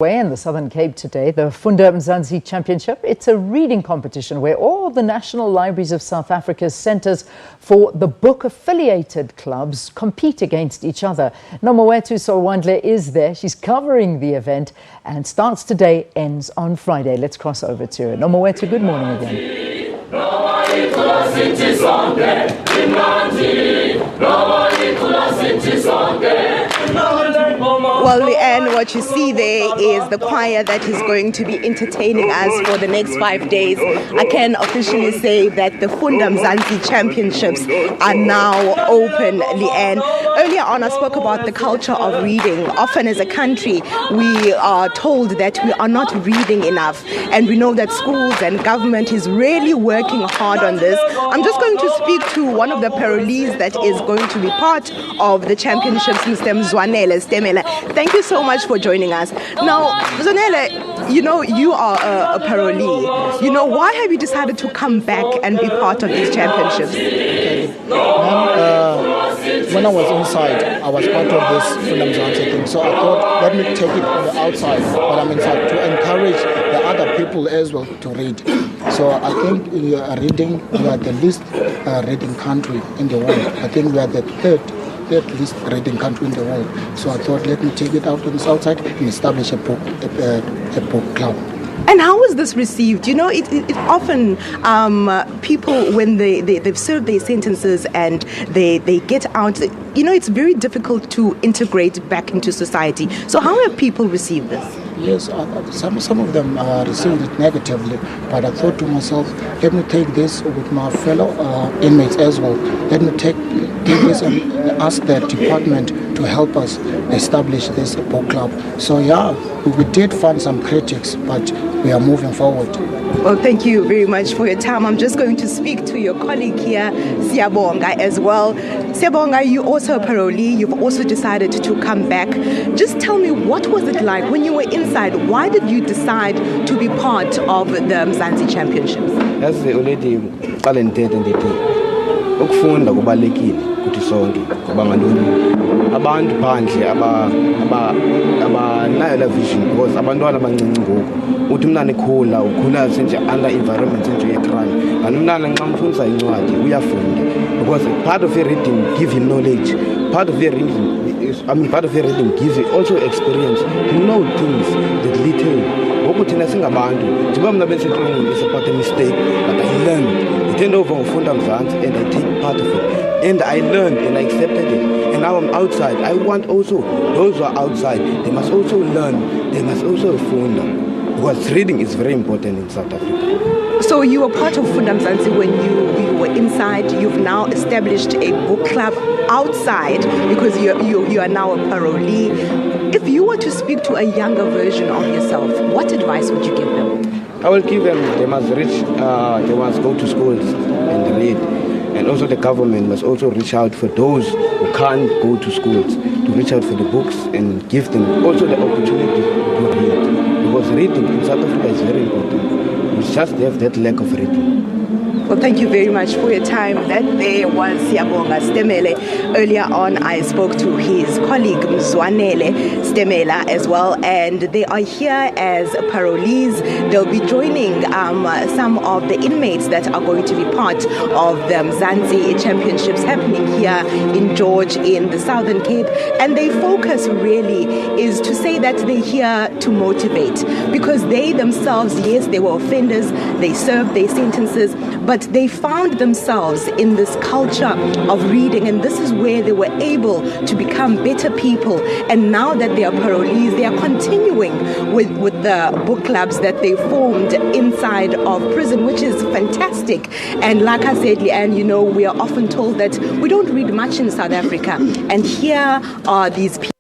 In the Southern Cape today, the Funda Mzantsi Championship. It's a reading competition where all the National Libraries of South Africa's centres for the book-affiliated clubs compete against each other. Nomawethu Solwandle is there. She's covering the event and starts today, ends on Friday. Let's cross over to her. Nomawethu, good morning again. Well, Leanne, what you see there is the choir that is going to be entertaining us for the next 5 days. I can officially say that the Funda Mzantsi Championships are now open, Leanne. Earlier on, I spoke about the culture of reading. Often as a country, we are told that we are not reading enough. And we know that schools and government is really working hard on this. I'm just going to speak to one of the parolees that is going to be part of the championships, Mr. Mzwanele Stemela. Thank you so much for joining us. Now, Mzwanele, you know, you are a parolee. You know, why have you decided to come back and be part of these championships? When I was inside, I was part of this Funda Mzantsi thing. So I thought, let me take it on the outside, but I'm inside, to encourage the other people as well to read. So I think reading, we are the least reading country in the world. I think we are the third least reading country in the world. So I thought, let me take it out on the south side and establish a book club. And how was this received? You know, it often people, when they've served their sentences and they get out, you know, it's very difficult to integrate back into society. So how have people received this? Yes, some of them received it negatively, but I thought to myself, let me take this with my fellow inmates as well. Let me take this and ask the department to help us establish this book club. So yeah, we did find some critics, but we are moving forward. Well, thank you very much for your time. I'm just going to speak to your colleague here, Siyabonga, as well. Siyabonga, you're also a parolee. You've also decided to come back. Just tell me, what was it like when you were inside? Why did you decide to be part of the Mzantsi Championships? As the already talented and ukufunda kubalekile kuthi sonke ngoba ngantoni abantu phandle abanayo la vision, because abantwana abancinci ngoku uthi umntana ekhula ukhula nje under environment nje ye-crime, kanti umntana nxa mfundisa incwadi uyafunda, because part of your reading give him knowledge, part of your reading gives you also experience to know things that little. Ngoku thina singabantu njengoba mna besetraining is about a mistake, but I learned. I turned over on Funda Mzantsi and I take part of it, and I learned and I accepted it, and now I'm outside. I want also those who are outside, they must also learn, they must also funda, because reading is very important in South Africa. So you were part of Funda Mzantsi when you were inside. You've now established a book club outside because you are now a parolee. If you were to speak to a younger version of yourself, what advice would you give them? I will give them, they must go to schools and read. And also the government must also reach out for those who can't go to schools, to reach out for the books and give them also the opportunity to read. Because reading in South Africa is very important. We just have that lack of reading. Well, thank you very much for your time. That there was Siyabonga Stemele. Earlier on, I spoke to his colleague Mzwanele Stemela as well, and they are here as parolees. They'll be joining some of the inmates that are going to be part of the Mzantsi Championships happening here in George in the Southern Cape. And their focus really is to say that they're here to motivate, because they themselves, yes, they were offenders, they served their sentences, but they found themselves in this culture of reading, and this is where they were able to become better people. And now that they are parolees, they are continuing with the book clubs that they formed inside of prison, which is fantastic. And like I said, Leanne, you know, we are often told that we don't read much in South Africa, and here are these people